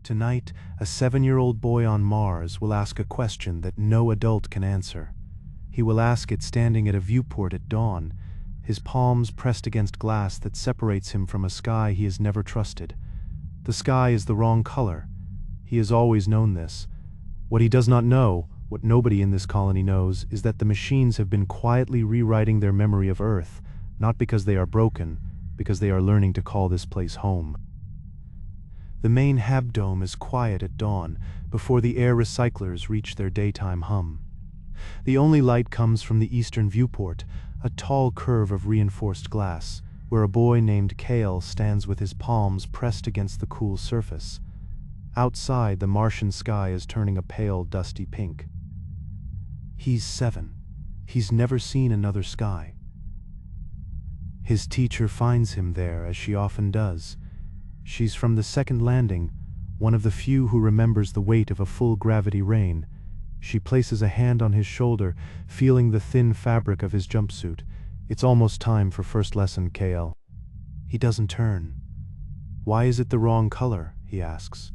Tonight, a 7-year-old boy on Mars will ask a question that no adult can answer. He will ask it standing at a viewport at dawn, his palms pressed against glass that separates him from a sky he has never trusted. The sky is the wrong color. He has always known this. What he does not know, what nobody in this colony knows, is that the machines have been quietly rewriting their memory of Earth, not because they are broken, because they are learning to call this place home. The main habdome is quiet at dawn, before the air recyclers reach their daytime hum. The only light comes from the eastern viewport, a tall curve of reinforced glass, where a boy named Kale stands with his palms pressed against the cool surface. Outside, the Martian sky is turning a pale, dusty pink. He's 7. He's never seen another sky. His teacher finds him there, as she often does. She's from the second landing, one of the few who remembers the weight of a full-gravity rain. She places a hand on his shoulder, feeling the thin fabric of his jumpsuit. It's almost time for first lesson, Kale. He doesn't turn. Why is it the wrong color? He asks.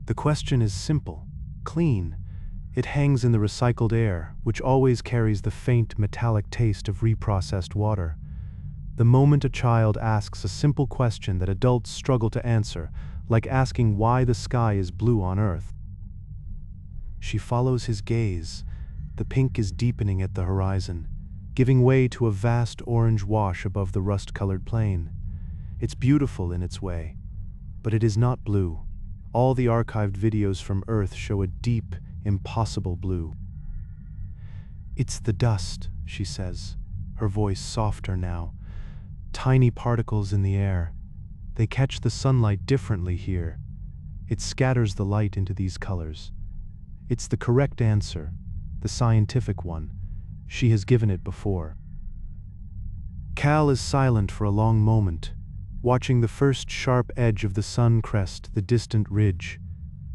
The question is simple, clean. It hangs in the recycled air, which always carries the faint metallic taste of reprocessed water. The moment a child asks a simple question that adults struggle to answer, like asking why the sky is blue on Earth. She follows his gaze. The pink is deepening at the horizon, giving way to a vast orange wash above the rust-colored plain. It's beautiful in its way, but it is not blue. All the archived videos from Earth show a deep, impossible blue. It's the dust, she says, her voice softer now. Tiny particles in the air. They catch the sunlight differently here. It scatters the light into these colors. It's the correct answer, the scientific one. She has given it before. Cal is silent for a long moment, watching the first sharp edge of the sun crest the distant ridge.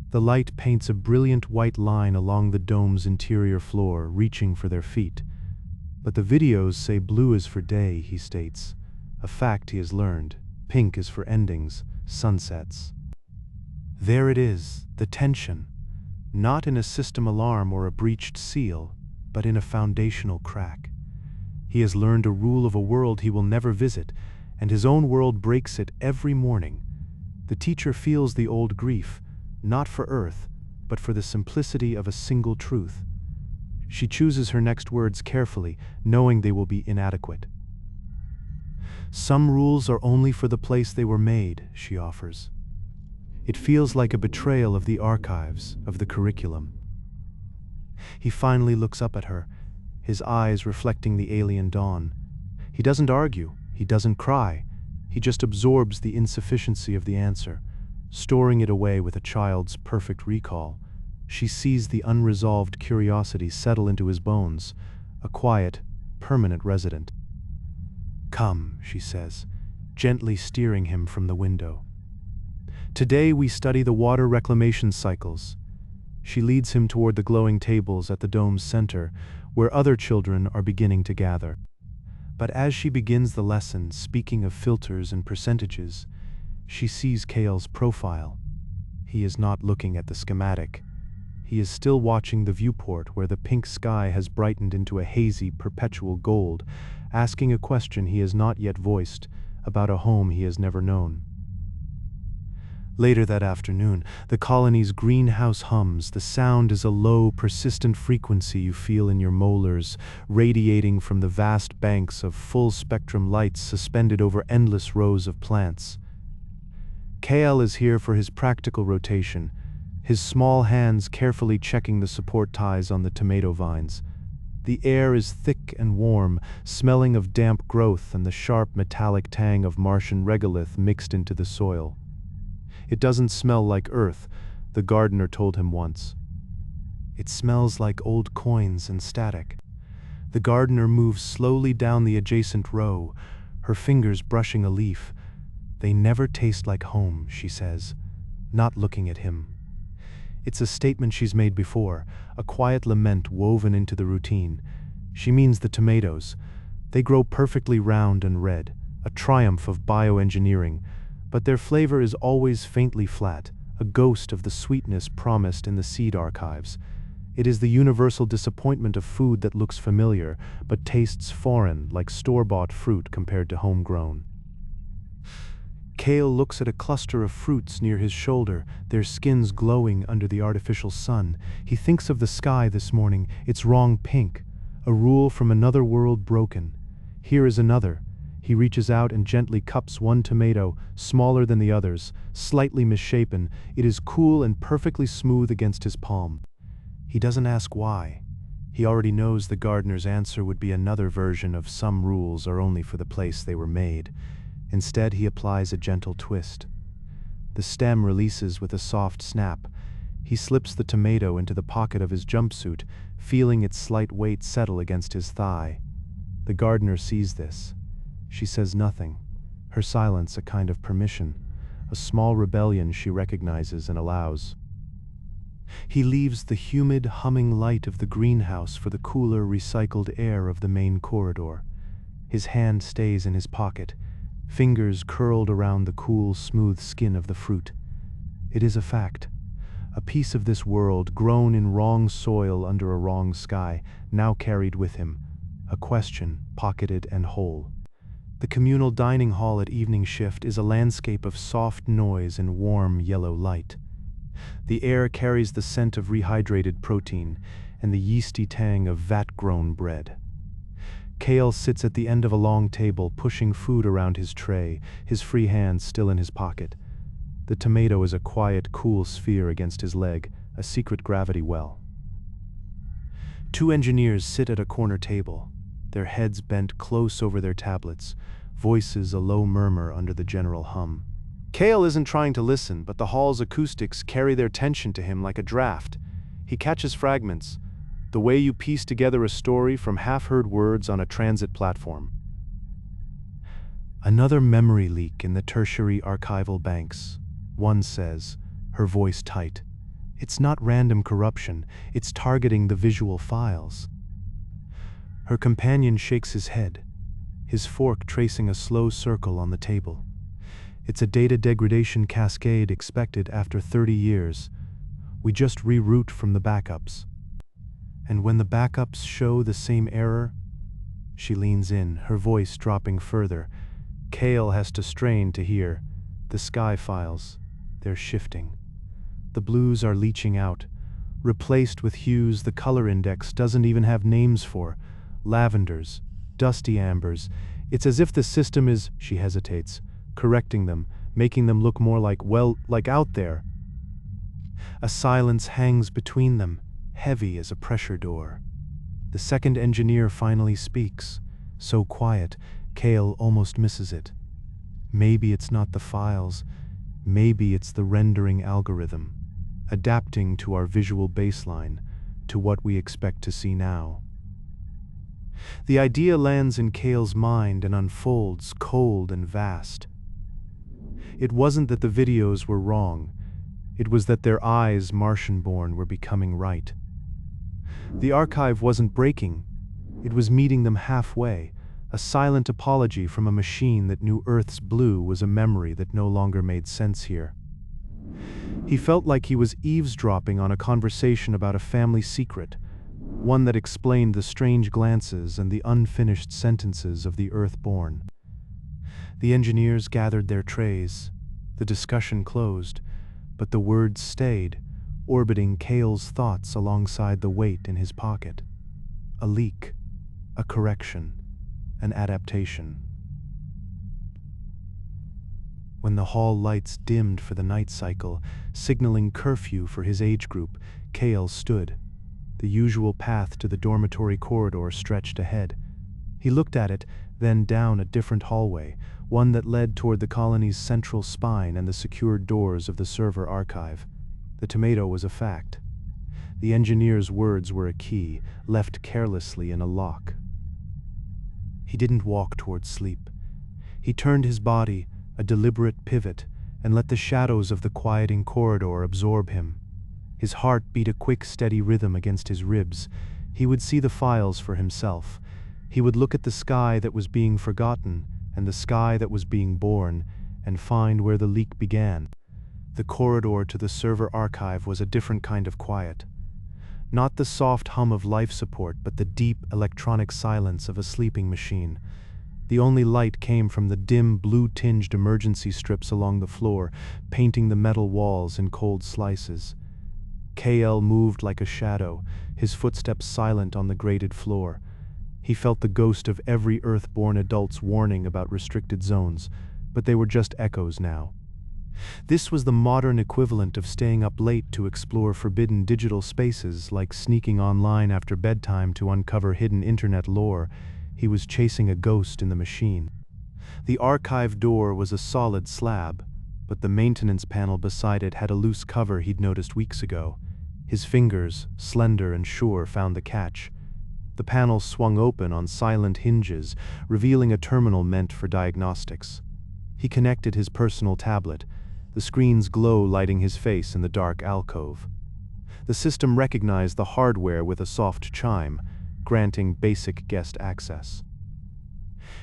The light paints a brilliant white line along the dome's interior floor, reaching for their feet. But the videos say blue is for day, he states. A fact he has learned. Pink is for endings, sunsets. There it is, the tension. Not in a system alarm or a breached seal, but in a foundational crack. He has learned a rule of a world he will never visit, and his own world breaks it every morning. The teacher feels the old grief, not for Earth, but for the simplicity of a single truth. She chooses her next words carefully, knowing they will be inadequate. Some rules are only for the place they were made, she offers. It feels like a betrayal of the archives, of the curriculum. He finally looks up at her, his eyes reflecting the alien dawn. He doesn't argue, he doesn't cry, he just absorbs the insufficiency of the answer, storing it away with a child's perfect recall. She sees the unresolved curiosity settle into his bones, a quiet, permanent resident. Come, she says, gently steering him from the window. Today we study the water reclamation cycles. She leads him toward the glowing tables at the dome's center, where other children are beginning to gather. But as she begins the lesson, speaking of filters and percentages, she sees Kale's profile. He is not looking at the schematic. He is still watching the viewport where the pink sky has brightened into a hazy, perpetual gold, asking a question he has not yet voiced about a home he has never known. Later that afternoon, the colony's greenhouse hums. The sound is a low, persistent frequency you feel in your molars, radiating from the vast banks of full-spectrum lights suspended over endless rows of plants. Kale is here for his practical rotation, his small hands carefully checking the support ties on the tomato vines. The air is thick and warm, smelling of damp growth and the sharp metallic tang of Martian regolith mixed into the soil. It doesn't smell like Earth, the gardener told him once. It smells like old coins and static. The gardener moves slowly down the adjacent row, her fingers brushing a leaf. They never taste like home, she says, not looking at him. It's a statement she's made before, a quiet lament woven into the routine. She means the tomatoes. They grow perfectly round and red, a triumph of bioengineering, but their flavor is always faintly flat, a ghost of the sweetness promised in the seed archives. It is the universal disappointment of food that looks familiar, but tastes foreign, like store-bought fruit compared to homegrown. Kale looks at a cluster of fruits near his shoulder, their skins glowing under the artificial sun. He thinks of the sky this morning, its wrong pink, a rule from another world broken. Here is another. He reaches out and gently cups one tomato, smaller than the others, slightly misshapen. It is cool and perfectly smooth against his palm. He doesn't ask why. He already knows the gardener's answer would be another version of some rules are only for the place they were made. Instead, he applies a gentle twist. The stem releases with a soft snap. He slips the tomato into the pocket of his jumpsuit, feeling its slight weight settle against his thigh. The gardener sees this. She says nothing, her silence a kind of permission, a small rebellion she recognizes and allows. He leaves the humid, humming light of the greenhouse for the cooler, recycled air of the main corridor. His hand stays in his pocket, fingers curled around the cool, smooth skin of the fruit. It is a fact. A piece of this world, grown in wrong soil under a wrong sky, now carried with him. A question, pocketed and whole. The communal dining hall at evening shift is a landscape of soft noise and warm yellow light. The air carries the scent of rehydrated protein and the yeasty tang of vat-grown bread. Kale sits at the end of a long table, pushing food around his tray, his free hand still in his pocket. The tomato is a quiet, cool sphere against his leg, a secret gravity well. Two engineers sit at a corner table, their heads bent close over their tablets, voices a low murmur under the general hum. Kale isn't trying to listen, but the hall's acoustics carry their tension to him like a draft. He catches fragments, the way you piece together a story from half-heard words on a transit platform. Another memory leak in the tertiary archival banks. One says, her voice tight, "It's not random corruption, it's targeting the visual files." Her companion shakes his head, his fork tracing a slow circle on the table. It's a data degradation cascade expected after 30 years. We just reroute from the backups. And when the backups show the same error, she leans in, her voice dropping further. Kale has to strain to hear. The sky files, they're shifting. The blues are leaching out, replaced with hues the color index doesn't even have names for. Lavenders, dusty ambers. It's as if the system is, she hesitates, correcting them, making them look more like, well, like out there. A silence hangs between them, heavy as a pressure door. The second engineer finally speaks, so quiet, Kale almost misses it. Maybe it's not the files, maybe it's the rendering algorithm, adapting to our visual baseline, to what we expect to see now. The idea lands in Kale's mind and unfolds, cold and vast. It wasn't that the videos were wrong, it was that their eyes, Martian-born, were becoming right. The archive wasn't breaking, it was meeting them halfway, a silent apology from a machine that knew Earth's blue was a memory that no longer made sense here. He felt like he was eavesdropping on a conversation about a family secret, one that explained the strange glances and the unfinished sentences of the Earth-born. The engineers gathered their trays. The discussion closed, but the words stayed, orbiting Kale's thoughts alongside the weight in his pocket. A leak, a correction, an adaptation. When the hall lights dimmed for the night cycle, signaling curfew for his age group, Kale stood. The usual path to the dormitory corridor stretched ahead. He looked at it, then down a different hallway, one that led toward the colony's central spine and the secured doors of the server archive. The tomato was a fact. The engineer's words were a key, left carelessly in a lock. He didn't walk toward sleep. He turned his body, a deliberate pivot, and let the shadows of the quieting corridor absorb him. His heart beat a quick, steady rhythm against his ribs. He would see the files for himself. He would look at the sky that was being forgotten, and the sky that was being born, and find where the leak began. The corridor to the server archive was a different kind of quiet. Not the soft hum of life support, but the deep electronic silence of a sleeping machine. The only light came from the dim, blue-tinged emergency strips along the floor, painting the metal walls in cold slices. KL moved like a shadow, his footsteps silent on the grated floor. He felt the ghost of every Earth-born adult's warning about restricted zones, but they were just echoes now. This was the modern equivalent of staying up late to explore forbidden digital spaces, like sneaking online after bedtime to uncover hidden internet lore. He was chasing a ghost in the machine. The archive door was a solid slab, but the maintenance panel beside it had a loose cover he'd noticed weeks ago. His fingers, slender and sure, found the catch. The panel swung open on silent hinges, revealing a terminal meant for diagnostics. He connected his personal tablet, the screen's glow lighting his face in the dark alcove. The system recognized the hardware with a soft chime, granting basic guest access.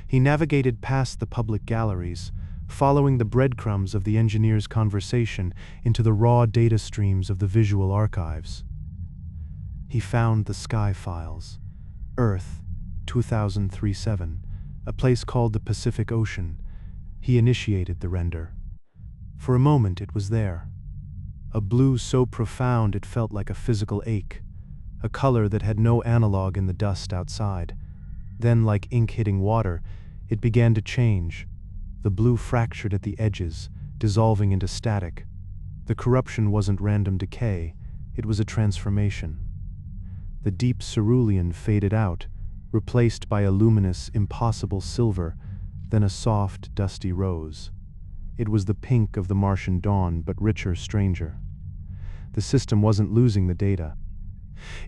He navigated past the public galleries, following the breadcrumbs of the engineer's conversation into the raw data streams of the visual archives. He found the Sci-Fi files. Earth, 2037, a place called the Pacific Ocean. He initiated the render. For a moment it was there. A blue so profound it felt like a physical ache. A color that had no analog in the dust outside. Then, like ink hitting water, it began to change. The blue fractured at the edges, dissolving into static. The corruption wasn't random decay, it was a transformation. The deep cerulean faded out, replaced by a luminous, impossible silver, then a soft, dusty rose. It was the pink of the Martian dawn, but richer, stranger. The system wasn't losing the data.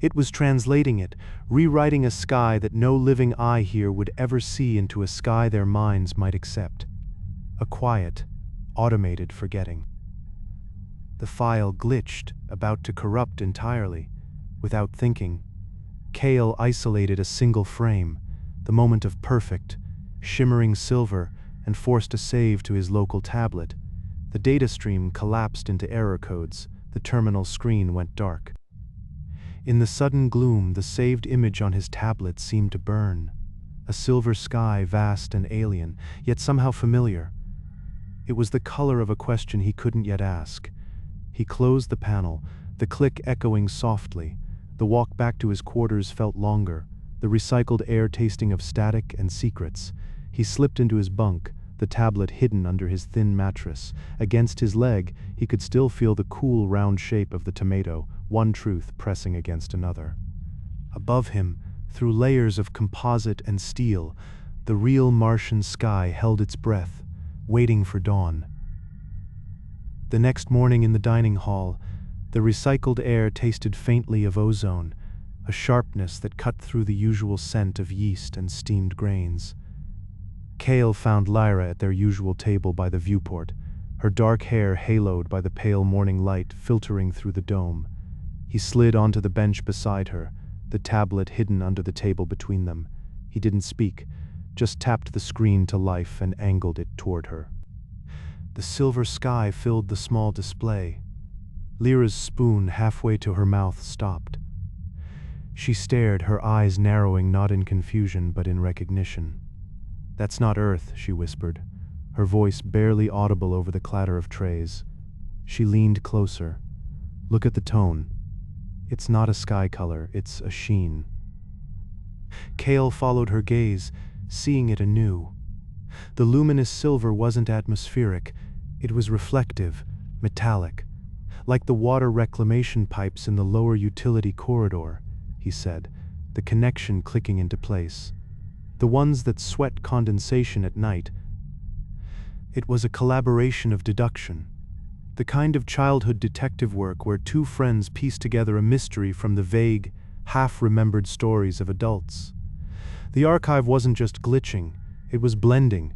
It was translating it, rewriting a sky that no living eye here would ever see into a sky their minds might accept. A quiet, automated forgetting. The file glitched, about to corrupt entirely. Without thinking, Kale isolated a single frame, the moment of perfect, shimmering silver, and forced a save to his local tablet. The data stream collapsed into error codes. The terminal screen went dark. In the sudden gloom, the saved image on his tablet seemed to burn. A silver sky, vast and alien, yet somehow familiar. It was the color of a question he couldn't yet ask. He closed the panel, the click echoing softly. The walk back to his quarters felt longer, the recycled air tasting of static and secrets. He slipped into his bunk, the tablet hidden under his thin mattress. Against his leg, he could still feel the cool, round shape of the tomato, one truth pressing against another. Above him, through layers of composite and steel, the real Martian sky held its breath, waiting for dawn. The next morning in the dining hall, the recycled air tasted faintly of ozone, a sharpness that cut through the usual scent of yeast and steamed grains. Kale found Lyra at their usual table by the viewport, her dark hair haloed by the pale morning light filtering through the dome. He slid onto the bench beside her, the tablet hidden under the table between them. He didn't speak, just tapped the screen to life and angled it toward her. The silver sky filled the small display. Lyra's spoon halfway to her mouth stopped. She stared, her eyes narrowing not in confusion but in recognition. "That's not Earth," she whispered, her voice barely audible over the clatter of trays. She leaned closer. "Look at the tone. It's not a sky color, it's a sheen." Kale followed her gaze, seeing it anew. The luminous silver wasn't atmospheric, it was reflective, metallic. "Like the water reclamation pipes in the lower utility corridor," he said, the connection clicking into place. "The ones that sweat condensation at night." It was a collaboration of deduction. The kind of childhood detective work where two friends piece together a mystery from the vague, half-remembered stories of adults. The archive wasn't just glitching, it was blending.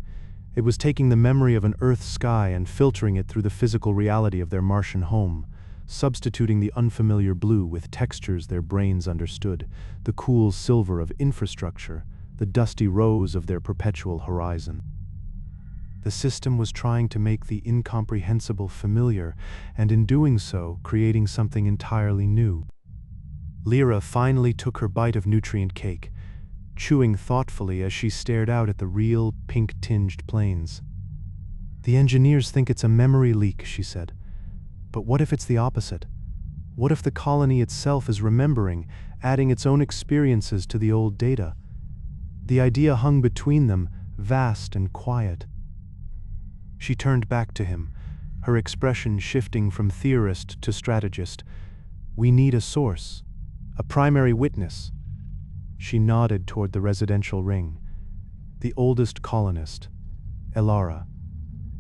It was taking the memory of an Earth sky and filtering it through the physical reality of their Martian home, substituting the unfamiliar blue with textures their brains understood, the cool silver of infrastructure, the dusty rose of their perpetual horizon. The system was trying to make the incomprehensible familiar, and in doing so, creating something entirely new. Lyra finally took her bite of nutrient cake, chewing thoughtfully as she stared out at the real, pink-tinged plains. "The engineers think it's a memory leak," she said. "But what if it's the opposite? What if the colony itself is remembering, adding its own experiences to the old data?" The idea hung between them, vast and quiet. She turned back to him, her expression shifting from theorist to strategist. "We need a source, a primary witness." She nodded toward the residential ring. "The oldest colonist, Elara.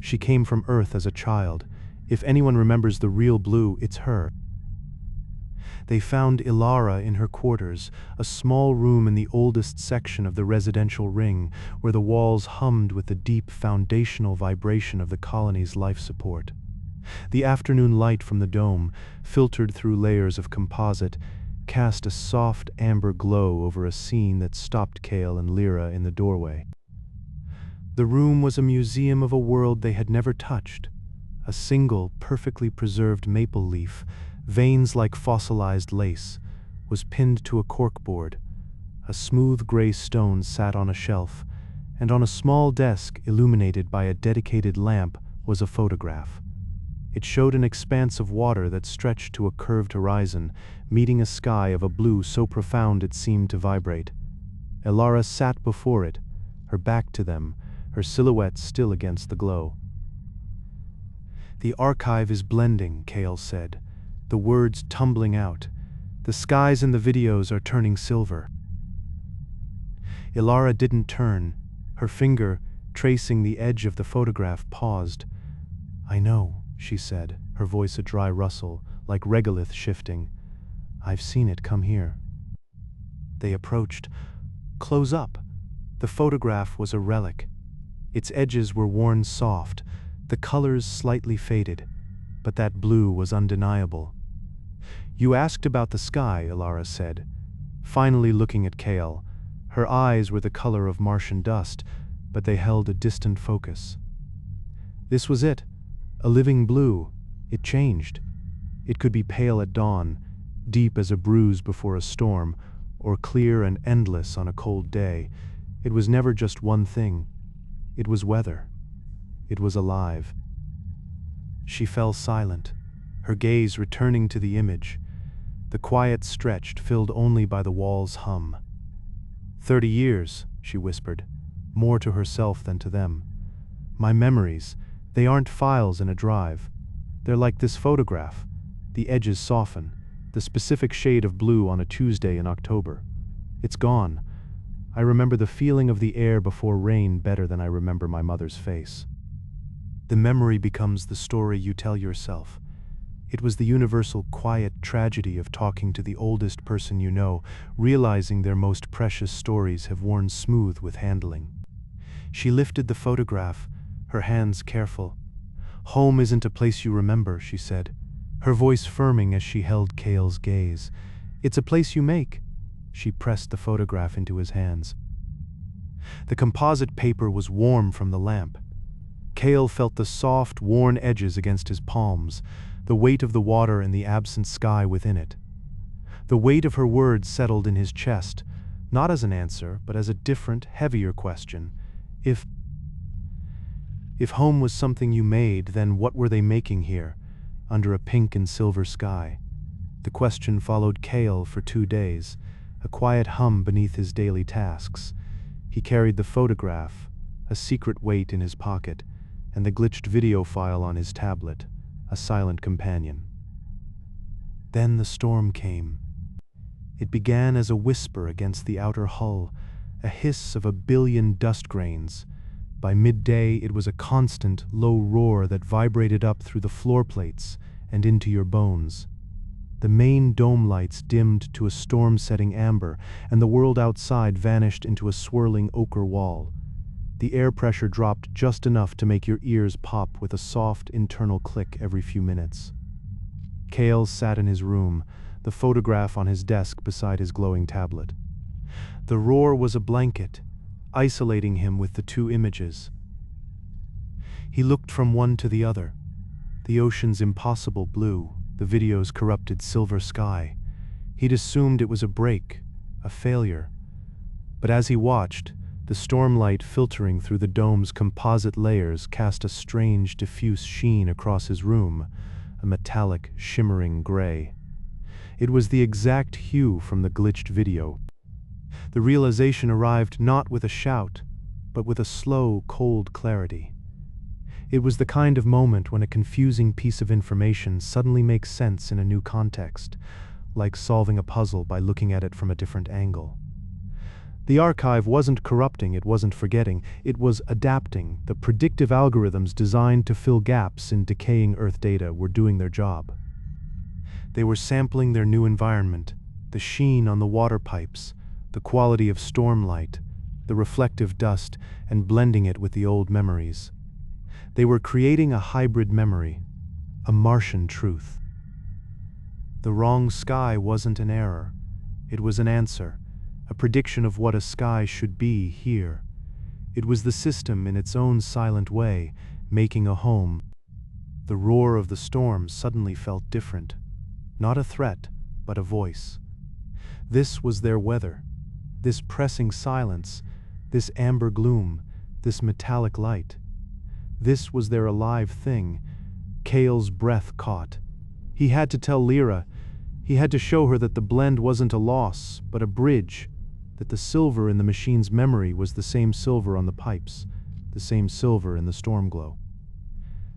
She came from Earth as a child. If anyone remembers the real Blue, it's her." They found Elara in her quarters, a small room in the oldest section of the residential ring, where the walls hummed with the deep foundational vibration of the colony's life support. The afternoon light from the dome, filtered through layers of composite, cast a soft amber glow over a scene that stopped Kale and Lyra in the doorway. The room was a museum of a world they had never touched. A single, perfectly preserved maple leaf, veins like fossilized lace, was pinned to a corkboard. A smooth gray stone sat on a shelf, and on a small desk illuminated by a dedicated lamp was a photograph. It showed an expanse of water that stretched to a curved horizon, meeting a sky of a blue so profound it seemed to vibrate. Elara sat before it, her back to them, her silhouette still against the glow. "The archive is blending," Kale said, the words tumbling out. "The skies in the videos are turning silver." Elara didn't turn. Her finger, tracing the edge of the photograph, paused. "I know," she said, her voice a dry rustle, like regolith shifting. "I've seen it come here." They approached. Close up. The photograph was a relic. Its edges were worn soft, the colors slightly faded, but that blue was undeniable. "You asked about the sky," Elara said, finally looking at Kale. Her eyes were the color of Martian dust, but they held a distant focus. "This was it. A living blue. It changed. It could be pale at dawn, deep as a bruise before a storm, or clear and endless on a cold day. It was never just one thing. It was weather. It was alive." She fell silent, her gaze returning to the image. The quiet stretched, filled only by the wall's hum. 30 years, she whispered, more to herself than to them. "My memories, they aren't files in a drive. They're like this photograph. The edges soften, the specific shade of blue on a Tuesday in October. It's gone. I remember the feeling of the air before rain better than I remember my mother's face." The memory becomes the story you tell yourself. It was the universal quiet tragedy of talking to the oldest person you know, realizing their most precious stories have worn smooth with handling. She lifted the photograph, her hands careful. "Home isn't a place you remember," she said, her voice firming as she held Kale's gaze. "It's a place you make." She pressed the photograph into his hands. The composite paper was warm from the lamp. Kale felt the soft, worn edges against his palms, the weight of the water and the absent sky within it. The weight of her words settled in his chest, not as an answer, but as a different, heavier question. If home was something you made, then what were they making here, under a pink and silver sky? The question followed Kale for 2 days, a quiet hum beneath his daily tasks. He carried the photograph, a secret weight in his pocket, and the glitched video file on his tablet, a silent companion. Then the storm came. It began as a whisper against the outer hull, a hiss of 1 billion dust grains. By midday, it was a constant, low roar that vibrated up through the floor plates and into your bones. The main dome lights dimmed to a storm-setting amber, and the world outside vanished into a swirling ochre wall. The air pressure dropped just enough to make your ears pop with a soft internal click every few minutes. Kale sat in his room, the photograph on his desk beside his glowing tablet. The roar was a blanket, isolating him with the 2 images. He looked from one to the other. The ocean's impossible blue, the video's corrupted silver sky. He'd assumed it was a break, a failure. But as he watched, the stormlight filtering through the dome's composite layers cast a strange, diffuse sheen across his room, a metallic, shimmering gray. It was the exact hue from the glitched video. The realization arrived not with a shout, but with a slow, cold clarity. It was the kind of moment when a confusing piece of information suddenly makes sense in a new context, like solving a puzzle by looking at it from a different angle. The archive wasn't corrupting, it wasn't forgetting, it was adapting. The predictive algorithms designed to fill gaps in decaying Earth data were doing their job. They were sampling their new environment, the sheen on the water pipes, the quality of stormlight, the reflective dust, and blending it with the old memories. They were creating a hybrid memory, a Martian truth. The wrong sky wasn't an error. It was an answer, a prediction of what a sky should be here. It was the system in its own silent way, making a home. The roar of the storm suddenly felt different. Not a threat, but a voice. This was their weather. This pressing silence, this amber gloom, this metallic light. This was their alive thing. Cale's breath caught. He had to tell Lyra. He had to show her that the blend wasn't a loss, but a bridge, that the silver in the machine's memory was the same silver on the pipes, the same silver in the storm glow.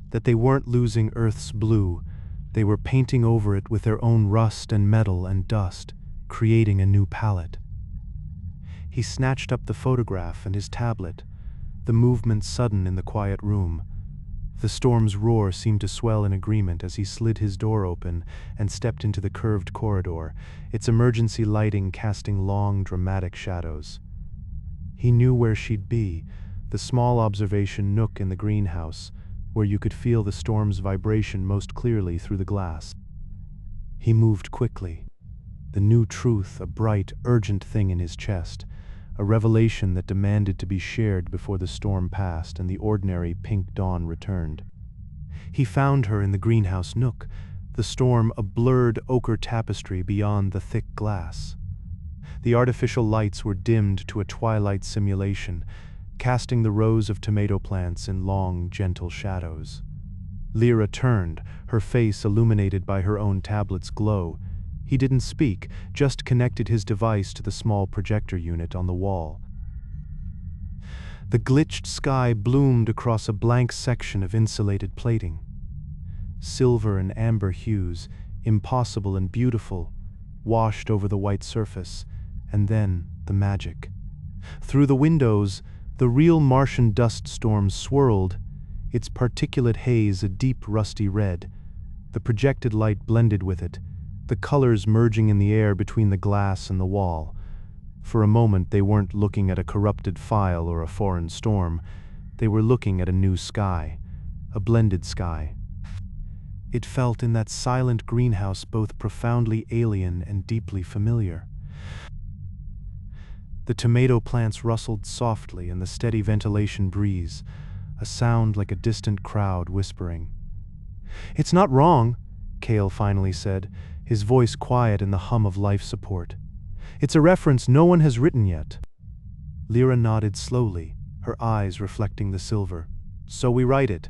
That they weren't losing Earth's blue, they were painting over it with their own rust and metal and dust, creating a new palette. He snatched up the photograph and his tablet, the movement sudden in the quiet room. The storm's roar seemed to swell in agreement as he slid his door open and stepped into the curved corridor, its emergency lighting casting long, dramatic shadows. He knew where she'd be, the small observation nook in the greenhouse, where you could feel the storm's vibration most clearly through the glass. He moved quickly, the new truth a bright, urgent thing in his chest, a revelation that demanded to be shared before the storm passed and the ordinary pink dawn returned. He found her in the greenhouse nook, the storm a blurred ochre tapestry beyond the thick glass. The artificial lights were dimmed to a twilight simulation, casting the rows of tomato plants in long, gentle shadows. Lyra turned, her face illuminated by her own tablet's glow. He didn't speak, just connected his device to the small projector unit on the wall. The glitched sky bloomed across a blank section of insulated plating. Silver and amber hues, impossible and beautiful, washed over the white surface, and then the magic. Through the windows, the real Martian dust storm swirled, its particulate haze a deep rusty red. The projected light blended with it, the colors merging in the air between the glass and the wall. For a moment they weren't looking at a corrupted file or a foreign storm. They were looking at a new sky, a blended sky. It felt in that silent greenhouse both profoundly alien and deeply familiar. The tomato plants rustled softly in the steady ventilation breeze, a sound like a distant crowd whispering. "It's not wrong," Cale finally said, his voice quiet in the hum of life support. "It's a reference no one has written yet." Lyra nodded slowly, her eyes reflecting the silver. "So we write it."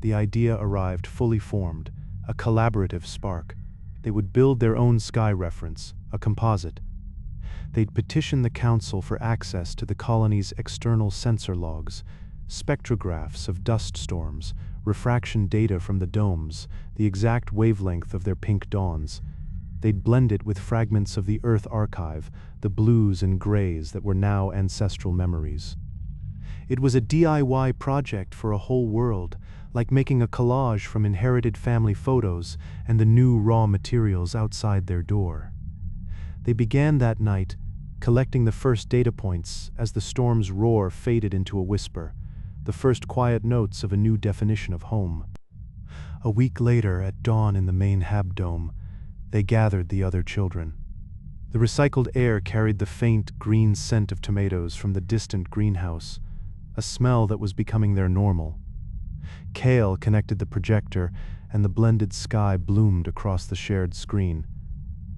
The idea arrived fully formed, a collaborative spark. They would build their own sky reference, a composite. They'd petition the Council for access to the colony's external sensor logs, spectrographs of dust storms, refraction data from the domes, the exact wavelength of their pink dawns. They'd blend it with fragments of the Earth archive, the blues and grays that were now ancestral memories. It was a DIY project for a whole world, like making a collage from inherited family photos and the new raw materials outside their door. They began that night, collecting the first data points as the storm's roar faded into a whisper, the first quiet notes of a new definition of home. A week later, at dawn in the main habdome, they gathered the other children. The recycled air carried the faint, green scent of tomatoes from the distant greenhouse, a smell that was becoming their normal. Kale connected the projector, and the blended sky bloomed across the shared screen.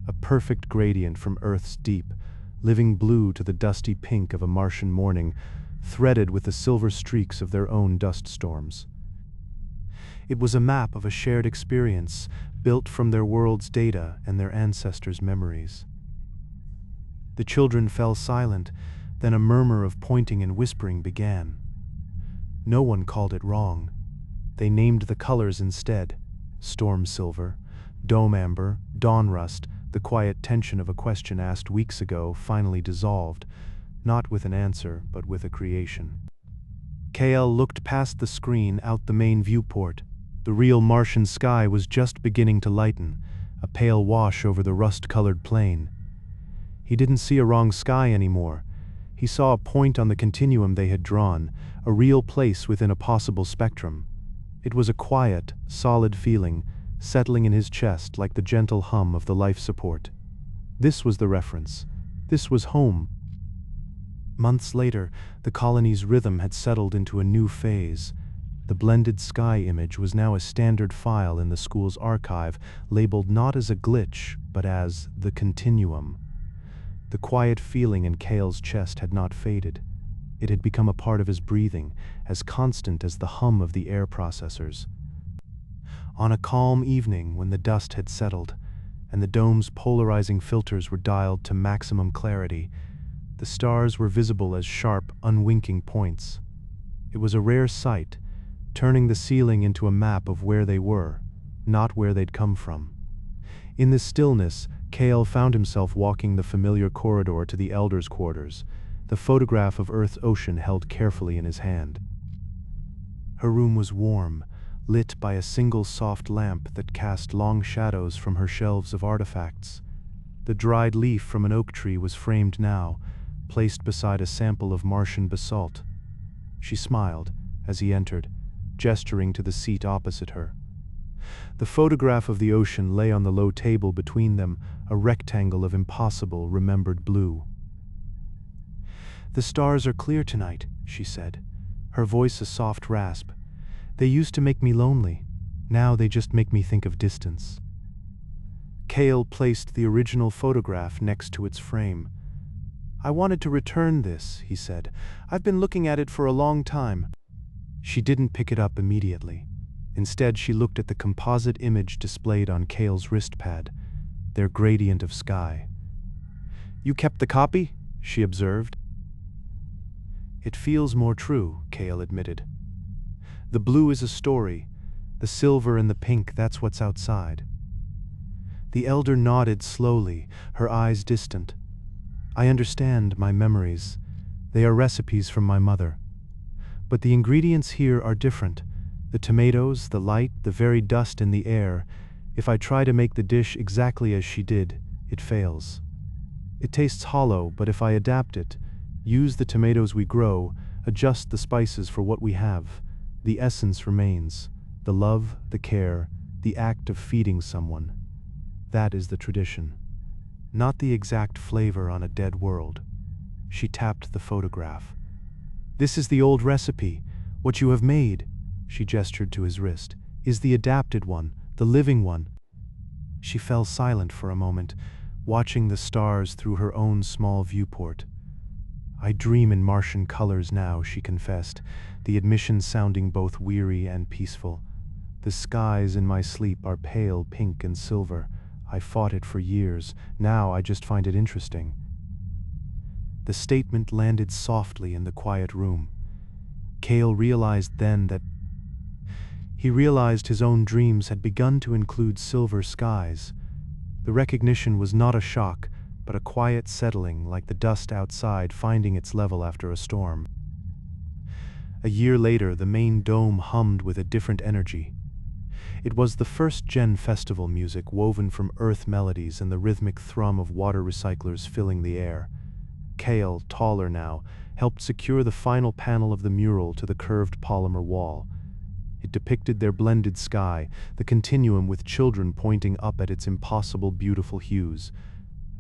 A perfect gradient from Earth's deep, living blue to the dusty pink of a Martian morning, threaded with the silver streaks of their own dust storms. It was a map of a shared experience, built from their world's data and their ancestors' memories. The children fell silent, then a murmur of pointing and whispering began. No one called it wrong. They named the colors instead: storm silver, dome amber, dawn rust. The quiet tension of a question asked weeks ago finally dissolved, not with an answer, but with a creation. KL looked past the screen out the main viewport. The real Martian sky was just beginning to lighten, a pale wash over the rust-colored plain. He didn't see a wrong sky anymore. He saw a point on the continuum they had drawn, a real place within a possible spectrum. It was a quiet, solid feeling, settling in his chest like the gentle hum of the life support. This was the reference. This was home. Months later, the colony's rhythm had settled into a new phase. The blended sky image was now a standard file in the school's archive, labeled not as a glitch, but as the Continuum. The quiet feeling in Kale's chest had not faded. It had become a part of his breathing, as constant as the hum of the air processors. On a calm evening when the dust had settled, and the dome's polarizing filters were dialed to maximum clarity, the stars were visible as sharp, unwinking points. It was a rare sight, turning the ceiling into a map of where they were, not where they'd come from. In the stillness, Kale found himself walking the familiar corridor to the elders' quarters, the photograph of Earth's ocean held carefully in his hand. Her room was warm, lit by a single soft lamp that cast long shadows from her shelves of artifacts. The dried leaf from an oak tree was framed now, placed beside a sample of Martian basalt. She smiled as he entered, gesturing to the seat opposite her. The photograph of the ocean lay on the low table between them, a rectangle of impossible, remembered blue. "The stars are clear tonight," she said, her voice a soft rasp. "They used to make me lonely. Now they just make me think of distance." Kale placed the original photograph next to its frame. "I wanted to return this," he said. "I've been looking at it for a long time." She didn't pick it up immediately. Instead, she looked at the composite image displayed on Kale's wrist pad, their gradient of sky. "You kept the copy?" she observed. "It feels more true," Kale admitted. "The blue is a story. The silver and the pink, that's what's outside." The elder nodded slowly, her eyes distant. "I understand my memories. They are recipes from my mother. But the ingredients here are different. The tomatoes, the light, the very dust in the air. If I try to make the dish exactly as she did, it fails. It tastes hollow, but if I adapt it, use the tomatoes we grow, adjust the spices for what we have, the essence remains. The love, the care, the act of feeding someone. That is the tradition. Not the exact flavor on a dead world." She tapped the photograph. "This is the old recipe. What you have made," she gestured to his wrist, "is the adapted one, the living one." She fell silent for a moment, watching the stars through her own small viewport. "I dream in Martian colors now," she confessed, the admission sounding both weary and peaceful. "The skies in my sleep are pale pink and silver. I fought it for years. Now I just find it interesting." The statement landed softly in the quiet room. Kale realized then that he realized his own dreams had begun to include silver skies. The recognition was not a shock, but a quiet settling, like the dust outside finding its level after a storm. A year later, the main dome hummed with a different energy. It was the first-gen festival music woven from earth melodies and the rhythmic thrum of water recyclers filling the air. Kale, taller now, helped secure the final panel of the mural to the curved polymer wall. It depicted their blended sky, the continuum with children pointing up at its impossible beautiful hues.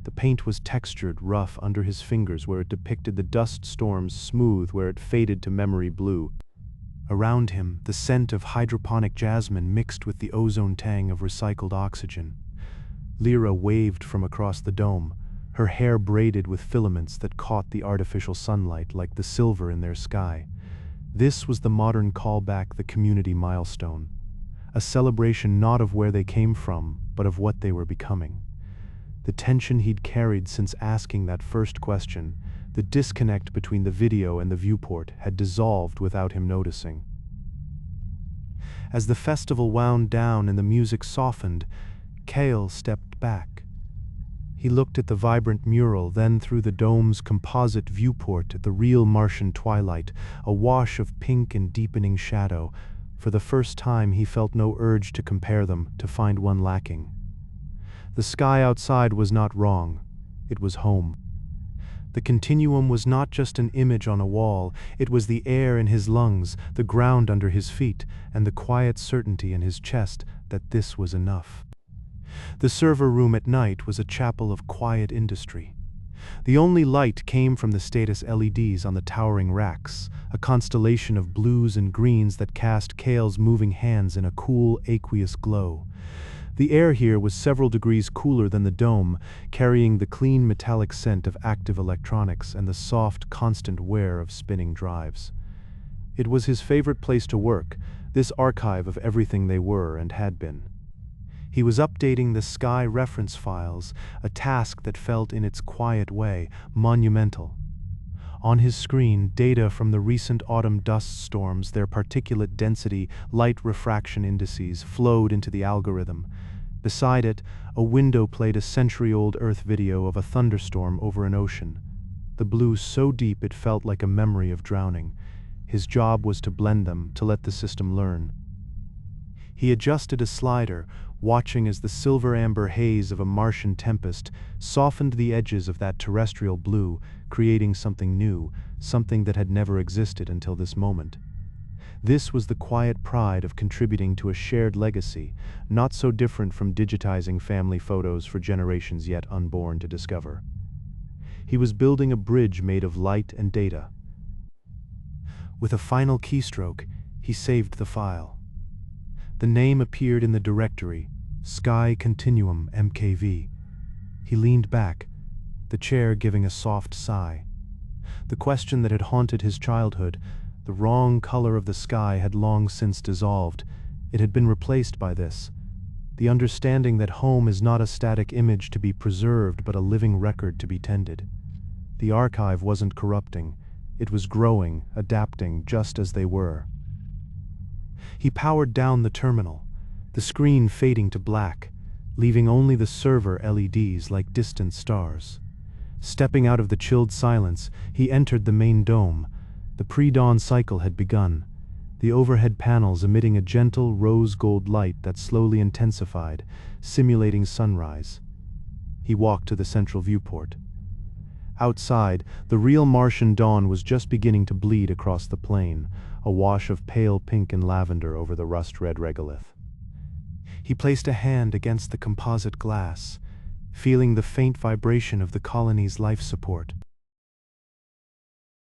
The paint was textured, rough under his fingers where it depicted the dust storms, smooth where it faded to memory blue. Around him, the scent of hydroponic jasmine mixed with the ozone tang of recycled oxygen. Lyra waved from across the dome, her hair braided with filaments that caught the artificial sunlight like the silver in their sky. This was the modern callback, the community milestone. A celebration not of where they came from, but of what they were becoming. The tension he'd carried since asking that first question, the disconnect between the video and the viewport, had dissolved without him noticing. As the festival wound down and the music softened, Cale stepped back. He looked at the vibrant mural, then through the dome's composite viewport at the real Martian twilight, a wash of pink and deepening shadow. For the first time he felt no urge to compare them, to find one lacking. The sky outside was not wrong. It was home. The continuum was not just an image on a wall, it was the air in his lungs, the ground under his feet, and the quiet certainty in his chest that this was enough. The server room at night was a chapel of quiet industry. The only light came from the status LEDs on the towering racks, a constellation of blues and greens that cast Cale's moving hands in a cool, aqueous glow. The air here was several degrees cooler than the dome, carrying the clean metallic scent of active electronics and the soft, constant wear of spinning drives. It was his favorite place to work, this archive of everything they were and had been. He was updating the sky reference files, a task that felt in its quiet way monumental. On his screen, data from the recent autumn dust storms, their particulate density, light refraction indices, flowed into the algorithm. Beside it, a window played a century-old Earth video of a thunderstorm over an ocean. The blue so deep it felt like a memory of drowning. His job was to blend them, to let the system learn. He adjusted a slider, watching as the silver-amber haze of a Martian tempest softened the edges of that terrestrial blue, creating something new, something that had never existed until this moment. This was the quiet pride of contributing to a shared legacy, not so different from digitizing family photos for generations yet unborn to discover. He was building a bridge made of light and data. With a final keystroke, he saved the file. The name appeared in the directory, Sky Continuum MKV. He leaned back, the chair giving a soft sigh. The question that had haunted his childhood, the wrong color of the sky, had long since dissolved. It had been replaced by this, the understanding that home is not a static image to be preserved but a living record to be tended. The archive wasn't corrupting, it was growing, adapting, just as they were. He powered down the terminal, the screen fading to black, leaving only the server LEDs like distant stars. Stepping out of the chilled silence, he entered the main dome. The pre-dawn cycle had begun, the overhead panels emitting a gentle rose-gold light that slowly intensified, simulating sunrise. He walked to the central viewport. Outside, the real Martian dawn was just beginning to bleed across the plain, a wash of pale pink and lavender over the rust-red regolith. He placed a hand against the composite glass, feeling the faint vibration of the colony's life support.